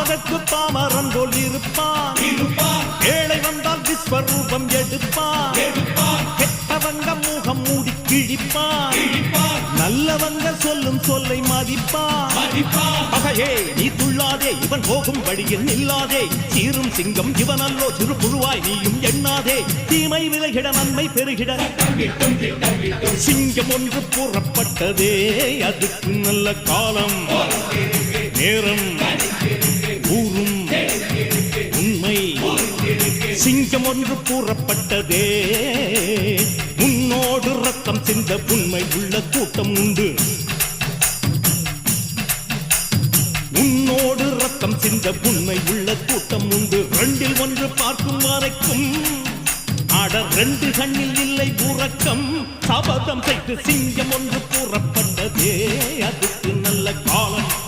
அதற்கு பாமரன் போல் இருப்பான். ஏழை வந்தால் விஸ்வரூபம் எடுப்பான். கெட்டவங்க முகம் மூடி கிழிப்பான். நல்லவங்க சொல்லும் சொல்லை மதிப்பான். பகையே நீ துள்ளாதே, இவன் போகும் வழியில் நில்லாதே. சீரும் சிங்கம் இவன் அல்லோ, சிறு புழுவாய் நீயும் எண்ணாதே. தீமை விலகிட நன்மை பெருகிட சிங்கம் ஒன்று புறப்பட்டதே. அதுக்கு நல்ல காலம் நேரம் கூறும் உண்மை. சிங்கம் ஒன்று கூறப்பட்டதே. முன்னோடு ரத்தம் சிந்த உண்மை உள்ள கூட்டம் உண்டு. முன்னோடு ரத்தம் சிந்த உண்மை உள்ள கூட்டம் உண்டு. ரெண்டில் ஒன்று பார்க்கும் வரைக்கும் ஆட ரெண்டு கண்ணில் இல்லை உறக்கம். சபதம் செய்து சிங்கம் ஒன்று கூறப்பட்டதே. அதுக்கு நல்ல காலம்